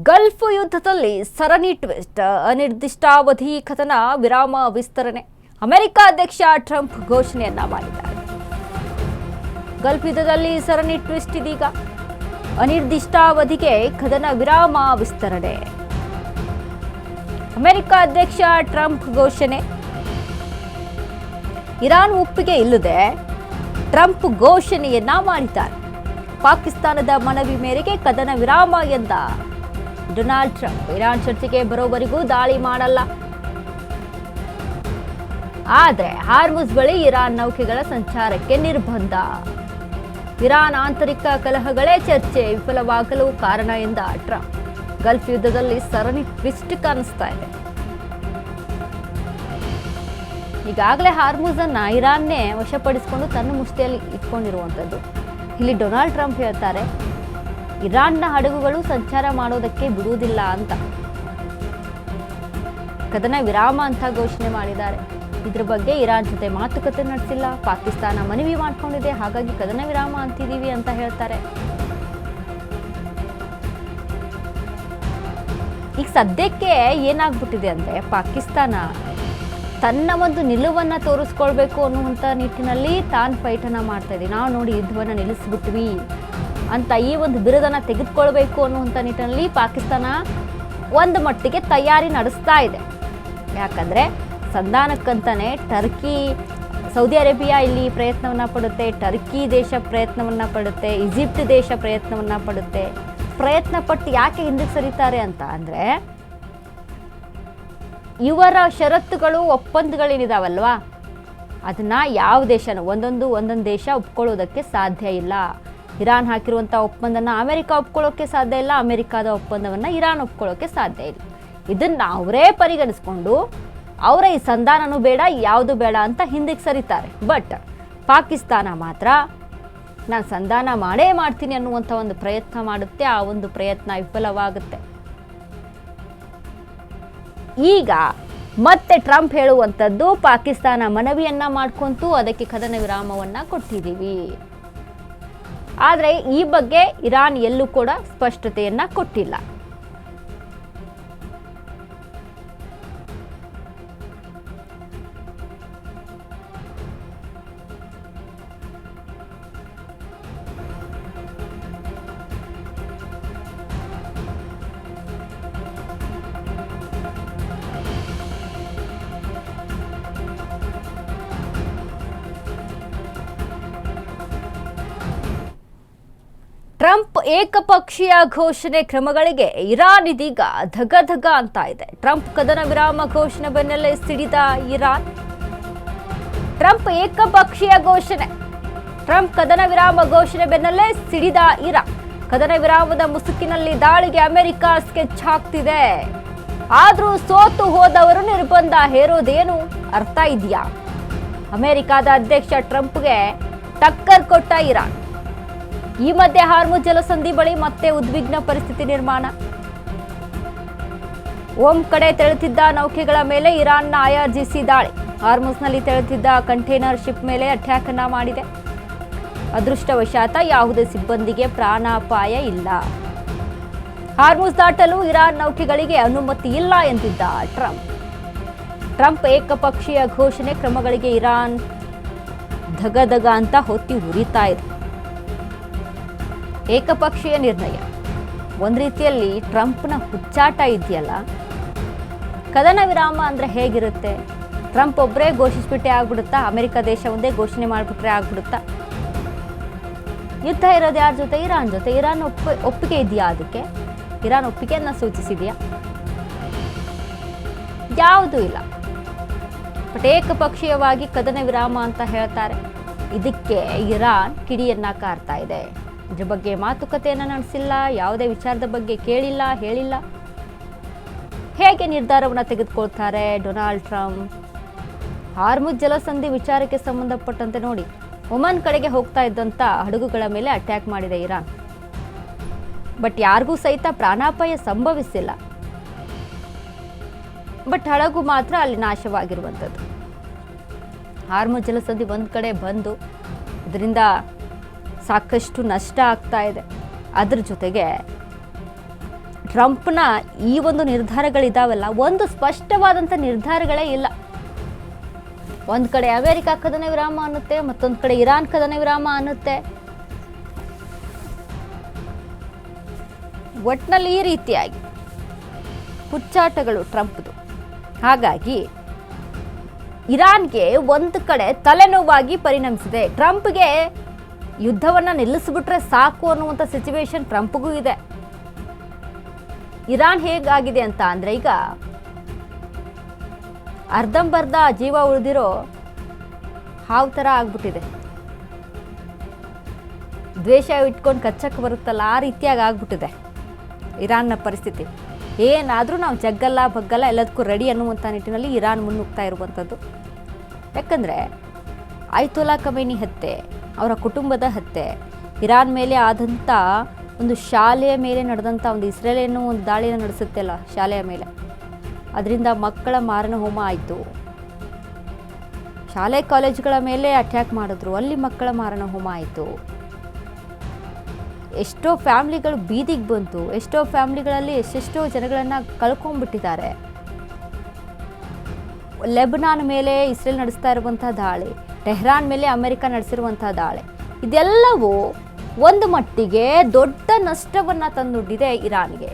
Gulf ಯುದ್ಧದಲ್ಲಿ ಸರಣಿ twist, ಅನಿರ್ದಿಷ್ಟಾವಧಿ ಕದನ ವಿರಾಮ ವಿಸ್ತರಣೆ. ಅಮೆರಿಕ ಅಧ್ಯಕ್ಷ ಟ್ರಂಪ್ ಘೋಷಣೆಯನ್ನ ಮಾಡಿದ್ದಾರೆ. ಗಲ್ಫ್ ಯುದ್ಧದಲ್ಲಿ ಸರಣಿ ಟ್ವಿಸ್ಟ್ ಇದೀಗ. ಅನಿರ್ದಿಷ್ಟಾವಧಿಗೆ ಕದನ ವಿರಾಮ ವಿಸ್ತರಣೆ. ಅಮೆರಿಕ ಅಧ್ಯಕ್ಷ ಟ್ರಂಪ್ ಘೋಷಣೆ. ಇರಾನ್ ಒಪ್ಪಿಗೆ ಇಲ್ಲದೆ ಟ್ರಂಪ್ ಘೋಷಣೆಯನ್ನ ಮಾಡಿದ್ದಾರೆ. ಪಾಕಿಸ್ತಾನದ ಮನವಿ ಮೇರೆಗೆ ಕದನ ವಿರಾಮ ಎಂದ ಡೊನಾಲ್ಡ್ ಟ್ರಂಪ್. ಇರಾನ್ ಚರ್ಚೆಗೆ ಬರೋವರೆಗೂ ದಾಳಿ ಮಾಡಲ್ಲ, ಆದರೆ ಹಾರ್ಮುಜ್ ಬಳಿ ಇರಾನ್ ನೌಕೆಗಳ ಸಂಚಾರಕ್ಕೆ ನಿರ್ಬಂಧ. ಇರಾನ್ ಆಂತರಿಕ ಕಲಹಗಳೇ ಚರ್ಚೆ ವಿಫಲವಾಗಲು ಕಾರಣ ಎಂದ ಟ್ರಂಪ್. ಗಲ್ಫ್ ಯುದ್ಧದಲ್ಲಿ ಸರಣಿ ಟ್ವಿಸ್ಟ್ ಕಾಣಿಸ್ತಾ ಇದೆ. ಈಗಾಗಲೇ ಹಾರ್ಮುಜ್ ಅನ್ನ ಇರಾನ್ನೇ ವಶಪಡಿಸಿಕೊಂಡು ತನ್ನ ಮುಷ್ಟಿಯಲ್ಲಿ ಇಟ್ಕೊಂಡಿರುವಂಥದ್ದು. ಇಲ್ಲಿ ಡೊನಾಲ್ಡ್ ಟ್ರಂಪ್ ಹೇಳ್ತಾರೆ, ಇರಾನ್ನ ಹಡಗುಗಳು ಸಂಚಾರ ಮಾಡೋದಕ್ಕೆ ಬಿಡುವುದಿಲ್ಲ ಅಂತ. ಕದನ ವಿರಾಮ ಅಂತ ಘೋಷಣೆ ಮಾಡಿದ್ದಾರೆ. ಇದ್ರ ಬಗ್ಗೆ ಇರಾನ್ ಜೊತೆ ಮಾತುಕತೆ ನಡೆಸಿಲ್ಲ, ಪಾಕಿಸ್ತಾನ ಮನವಿ ಮಾಡ್ಕೊಂಡಿದೆ, ಹಾಗಾಗಿ ಕದನ ವಿರಾಮ ಅಂತಿದೀವಿ ಅಂತ ಹೇಳ್ತಾರೆ. ಈಗ ಸದ್ಯಕ್ಕೆ ಏನಾಗ್ಬಿಟ್ಟಿದೆ ಅಂದ್ರೆ, ಪಾಕಿಸ್ತಾನ ತನ್ನ ಒಂದು ನಿಲುವನ್ನ ತೋರಿಸ್ಕೊಳ್ಬೇಕು ಅನ್ನುವಂಥ ನಿಟ್ಟಿನಲ್ಲಿ ತಾನು ಫೈಟನ್ನ ಮಾಡ್ತಾ ಇದೆ. ನಾವು ನೋಡಿ ಯುದ್ಧವನ್ನ ನಿಲ್ಲಿಸ್ಬಿಟ್ವಿ ಅಂತ ಈ ಒಂದು ಬಿರುದನ್ನ ತೆಗೆದುಕೊಳ್ಬೇಕು ಅನ್ನುವಂಥ ನಿಟ್ಟಿನಲ್ಲಿ ಪಾಕಿಸ್ತಾನ ಒಂದು ಮಟ್ಟಿಗೆ ತಯಾರಿ ನಡೆಸ್ತಾ ಇದೆ. ಯಾಕಂದ್ರೆ ಸಂಧಾನಕ್ಕಂತಾನೆ ಟರ್ಕಿ, ಸೌದಿ ಅರೇಬಿಯಾ ಇಲ್ಲಿ ಪ್ರಯತ್ನವನ್ನ ಪಡುತ್ತೆ, ಟರ್ಕಿ ದೇಶ ಪ್ರಯತ್ನವನ್ನ ಪಡುತ್ತೆ, ಈಜಿಪ್ಟ್ ದೇಶ ಪ್ರಯತ್ನವನ್ನ ಪಡುತ್ತೆ. ಪ್ರಯತ್ನ ಪಟ್ಟು ಯಾಕೆ ಹಿಂದಕ್ಕೆ ಸರಿತಾರೆ ಅಂತ ಅಂದ್ರೆ, ಇವರ ಷರತ್ತುಗಳು ಒಪ್ಪಂದಗಳೇನಿದಾವಲ್ವಾ, ಅದನ್ನ ಯಾವ ದೇಶನೂ ಒಂದೊಂದು ದೇಶ ಒಪ್ಕೊಳ್ಳೋದಕ್ಕೆ ಸಾಧ್ಯ ಇಲ್ಲ. ಇರಾನ್ ಹಾಕಿರುವಂಥ ಒಪ್ಪಂದನ ಅಮೆರಿಕ ಒಪ್ಕೊಳ್ಳೋಕ್ಕೆ ಸಾಧ್ಯ ಇಲ್ಲ, ಅಮೆರಿಕಾದ ಒಪ್ಪಂದವನ್ನು ಇರಾನ್ ಒಪ್ಕೊಳ್ಳೋಕ್ಕೆ ಸಾಧ್ಯ ಇಲ್ಲ. ಇದನ್ನ ಅವರೇ ಪರಿಗಣಿಸ್ಕೊಂಡು ಅವರ ಈ ಸಂಧಾನನೂ ಬೇಡ, ಯಾವುದು ಬೇಡ ಅಂತ ಹಿಂದಕ್ಕೆ ಸರಿತಾರೆ. ಬಟ್ ಪಾಕಿಸ್ತಾನ ಮಾತ್ರ ನಾನು ಸಂಧಾನ ಮಾಡೇ ಮಾಡ್ತೀನಿ ಅನ್ನುವಂಥ ಒಂದು ಪ್ರಯತ್ನ ಮಾಡುತ್ತೆ. ಆ ಒಂದು ಪ್ರಯತ್ನ ವಿಫಲವಾಗುತ್ತೆ. ಈಗ ಮತ್ತೆ ಟ್ರಂಪ್ ಹೇಳುವಂಥದ್ದು, ಪಾಕಿಸ್ತಾನ ಮನವಿಯನ್ನ ಮಾಡ್ಕೊಂತು ಅದಕ್ಕೆ ಕದನ ವಿರಾಮವನ್ನ ಕೊಟ್ಟಿದ್ದೀವಿ. ಆದರೆ ಈ ಬಗ್ಗೆ ಇರಾನ್ ಎಲ್ಲೂ ಕೂಡ ಸ್ಪಷ್ಟತೆಯನ್ನ ಕೊಟ್ಟಿಲ್ಲ. ಟ್ರಂಪ್ ಏಕಪಕ್ಷೀಯ ಘೋಷಣೆ ಕ್ರಮಗಳಿಗೆ ಇರಾನ್ ಇದೀಗ ಧಗಧಗ ಅಂತ ಇದೆ. ಟ್ರಂಪ್ ಕದನ ವಿರಾಮ ಘೋಷಣೆ ಬೆನ್ನಲ್ಲೇ ಸಿಡಿದ ಇರಾನ್. ಟ್ರಂಪ್ ಏಕಪಕ್ಷೀಯ ಘೋಷಣೆ, ಟ್ರಂಪ್ ಕದನ ವಿರಾಮ ಘೋಷಣೆ ಬೆನ್ನಲ್ಲೇ ಸಿಡಿದ ಇರಾನ್. ಕದನ ವಿರಾಮದ ಮುಸುಕಿನಲ್ಲಿ ದಾಳಿಗೆ ಅಮೆರಿಕ ಸ್ಕೆಚ್ ಹಾಕ್ತಿದೆ. ಆದ್ರೂ ಸೋತು ಹೋದವರು ನಿರ್ಬಂಧ ಹೇರೋದೇನು ಅರ್ಥ ಇದೆಯಾ? ಅಮೆರಿಕದ ಅಧ್ಯಕ್ಷ ಟ್ರಂಪ್ಗೆ ಟಕ್ಕರ್ ಕೊಟ್ಟ ಇರಾನ್. ಈ ಮಧ್ಯೆ ಹಾರ್ಮುಜ್ ಜಲಸಂಧಿ ಬಳಿ ಮತ್ತೆ ಉದ್ವಿಗ್ನ ಪರಿಸ್ಥಿತಿ ನಿರ್ಮಾಣ. ಕಡೆ ತೆರಳುತ್ತಿದ್ದ ನೌಕೆಗಳ ಮೇಲೆ ಇರಾನ್ನ IRGC ದಾಳಿ. ಹಾರ್ಮುಜ್ನಲ್ಲಿ ತೆರಳುತ್ತಿದ್ದ ಕಂಟೈನರ್ ಶಿಪ್ ಮೇಲೆ ಅಟ್ಯಾಕ್ ಅನ್ನ ಮಾಡಿದೆ. ಅದೃಷ್ಟವಶಾತ್ ಯಾವುದೇ ಸಿಬ್ಬಂದಿಗೆ ಪ್ರಾಣಾಪಾಯ ಇಲ್ಲ. ಹಾರ್ಮುಜ್ ದಾಟಲು ಇರಾನ್ ನೌಕೆಗಳಿಗೆ ಅನುಮತಿ ಇಲ್ಲ ಎಂದಿದ್ದ ಟ್ರಂಪ್ ಏಕಪಕ್ಷೀಯ ಘೋಷಣೆ ಕ್ರಮಗಳಿಗೆ ಇರಾನ್ ಧಗಧಗ ಅಂತ ಹೊತ್ತಿ ಉರಿತಾ ಇದೆ. ಏಕಪಕ್ಷೀಯ ನಿರ್ಣಯ ಒಂದು ರೀತಿಯಲ್ಲಿ ಟ್ರಂಪ್ನ ಹುಚ್ಚಾಟ ಇದೆಯಲ್ಲ. ಕದನ ವಿರಾಮ ಅಂದ್ರೆ ಹೇಗಿರುತ್ತೆ? ಟ್ರಂಪ್ ಒಬ್ಬರೇ ಘೋಷಿಸ್ಬಿಟ್ಟೆ ಆಗ್ಬಿಡುತ್ತಾ? ಅಮೆರಿಕ ದೇಶ ಒಂದೇ ಘೋಷಣೆ ಮಾಡಿಬಿಟ್ರೆ ಆಗ್ಬಿಡುತ್ತಾ? ಯುದ್ಧ ಇರೋದು ಯಾರ ಜೊತೆ? ಇರಾನ್ ಜೊತೆ. ಇರಾನ್ ಒಪ್ಪಿಗೆ ಇದೆಯಾ? ಅದಕ್ಕೆ ಇರಾನ್ ಒಪ್ಪಿಗೆಯನ್ನ ಸೂಚಿಸಿದೆಯಾ? ಯಾವುದೂ ಇಲ್ಲ. ಬಟ್ ಏಕಪಕ್ಷೀಯವಾಗಿ ಕದನ ವಿರಾಮ ಅಂತ ಹೇಳ್ತಾರೆ. ಇದಕ್ಕೆ ಇರಾನ್ ಕಿಡಿಯನ್ನ ಕಾರ್ತಾ ಇದೆ. ಇದ್ರ ಬಗ್ಗೆ ಮಾತುಕತೆಯನ್ನು ನಡೆಸಿಲ್ಲ, ಯಾವುದೇ ವಿಚಾರದ ಬಗ್ಗೆ ಕೇಳಿಲ್ಲ, ಹೇಳಿಲ್ಲ. ಹೇಗೆ ನಿರ್ಧಾರವನ್ನು ತೆಗೆದುಕೊಳ್ತಾರೆ ಡೊನಾಲ್ಡ್ ಟ್ರಂಪ್? ಹಾರ್ಮುಜ್ ಜಲಸಂಧಿ ವಿಚಾರಕ್ಕೆ ಸಂಬಂಧಪಟ್ಟಂತೆ ನೋಡಿ, ಒಮನ್ ಕಡೆಗೆ ಹೋಗ್ತಾ ಇದ್ದಂಥ ಹಡಗುಗಳ ಮೇಲೆ ಅಟ್ಯಾಕ್ ಮಾಡಿದೆ ಇರಾನ್. ಬಟ್ ಯಾರಿಗೂ ಸಹಿತ ಪ್ರಾಣಾಪಾಯ ಸಂಭವಿಸಿಲ್ಲ. ಬಟ್ ಹಡಗು ಮಾತ್ರ ಅಲ್ಲಿ ನಾಶವಾಗಿರುವಂಥದ್ದು. ಹಾರ್ಮುಜ್ ಜಲಸಂಧಿ ಒಂದು ಕಡೆ ಬಂದು ಇದರಿಂದ ಸಾಕಷ್ಟು ನಷ್ಟ ಆಗ್ತಾ ಇದೆ. ಅದ್ರ ಜೊತೆಗೆ ಟ್ರಂಪ್ನ ಈ ಒಂದು ನಿರ್ಧಾರಗಳಿದಾವಲ್ಲ, ಒಂದು ಸ್ಪಷ್ಟವಾದಂಥ ನಿರ್ಧಾರಗಳೇ ಇಲ್ಲ. ಒಂದು ಕಡೆ ಅಮೆರಿಕ ಕದನ ವಿರಾಮ ಅನ್ನುತ್ತೆ, ಮತ್ತೊಂದು ಕಡೆ ಇರಾನ್ ಕದನ ವಿರಾಮ ಅನ್ನುತ್ತೆ. ಒಟ್ಟಿನಲ್ಲಿ ಈ ರೀತಿಯಾಗಿ ಹುಚ್ಚಾಟಗಳು ಟ್ರಂಪ್ದು. ಹಾಗಾಗಿ ಇರಾನ್ಗೆ ಒಂದು ಕಡೆ ತಲೆನೋವಾಗಿ ಪರಿಣಮಿಸಿದೆ. ಟ್ರಂಪ್ಗೆ ಯುದ್ಧವನ್ನು ನಿಲ್ಲಿಸ್ಬಿಟ್ರೆ ಸಾಕು ಅನ್ನುವಂಥ ಸಿಚುವೇಶನ್ ಟ್ರಂಪ್ಗೂ ಇದೆ. ಇರಾನ್ ಹೇಗಾಗಿದೆ ಅಂತ ಅಂದರೆ, ಈಗ ಅರ್ಧಂಬರ್ಧ ಜೀವ ಉಳಿದಿರೋ ಹಾವು ಥರ ಆಗ್ಬಿಟ್ಟಿದೆ. ದ್ವೇಷ ಇಟ್ಕೊಂಡು ಕಚ್ಚಕ್ಕೆ ಬರುತ್ತಲ್ಲ, ಆ ರೀತಿಯಾಗಿ ಆಗ್ಬಿಟ್ಟಿದೆ ಇರಾನ್ನ ಪರಿಸ್ಥಿತಿ. ಏನಾದರೂ ನಾವು ಜಗ್ಗಲ್ಲ ಬಗ್ಗಲ್ಲ ಎಲ್ಲದಕ್ಕೂ ರೆಡಿ ಅನ್ನುವಂಥ ನಿಟ್ಟಿನಲ್ಲಿ ಇರಾನ್ ಮುನ್ನುಗ್ತಾ ಇರುವಂಥದ್ದು. ಯಾಕಂದರೆ ಆಯತುಲ್ಲಾ ಖಮೇನಿ ಹತ್ಯೆ, ಅವರ ಕುಟುಂಬದ ಹತ್ಯೆ, ಇರಾನ್ ಮೇಲೆ ಆದಂಥ ಒಂದು ಶಾಲೆಯ ಮೇಲೆ ನಡೆದಂಥ ಒಂದು ಇಸ್ರೇಲೇನು ಒಂದು ದಾಳಿನ ನಡೆಸುತ್ತೆಲ್ಲ ಶಾಲೆಯ ಮೇಲೆ, ಅದರಿಂದ ಮಕ್ಕಳ ಮಾರಣ ಹೋಮ ಆಯಿತು. ಶಾಲೆ ಕಾಲೇಜುಗಳ ಮೇಲೆ ಅಟ್ಯಾಕ್ ಮಾಡಿದ್ರು, ಅಲ್ಲಿ ಮಕ್ಕಳ ಮಾರಣ ಹೋಮ ಆಯಿತು. ಎಷ್ಟೋ ಫ್ಯಾಮ್ಲಿಗಳು ಬೀದಿಗೆ ಬಂತು, ಎಷ್ಟೋ ಫ್ಯಾಮ್ಲಿಗಳಲ್ಲಿ ಎಷ್ಟೆಷ್ಟೋ ಜನಗಳನ್ನು ಕಳ್ಕೊಂಡ್ಬಿಟ್ಟಿದ್ದಾರೆ. ಲೆಬನಾನ್ ಮೇಲೆ ಇಸ್ರೇಲ್ ನಡೆಸ್ತಾ ಇರುವಂಥ ದಾಳಿ, ಟೆಹರಾನ್ ಮೇಲೆ ಅಮೆರಿಕ ನಡೆಸಿರುವಂಥ ದಾಳಿ, ಇದೆಲ್ಲವೂ ಒಂದು ಮಟ್ಟಿಗೆ ದೊಡ್ಡ ನಷ್ಟವನ್ನು ತಂದೊಡ್ಡಿದೆ ಇರಾನ್ಗೆ.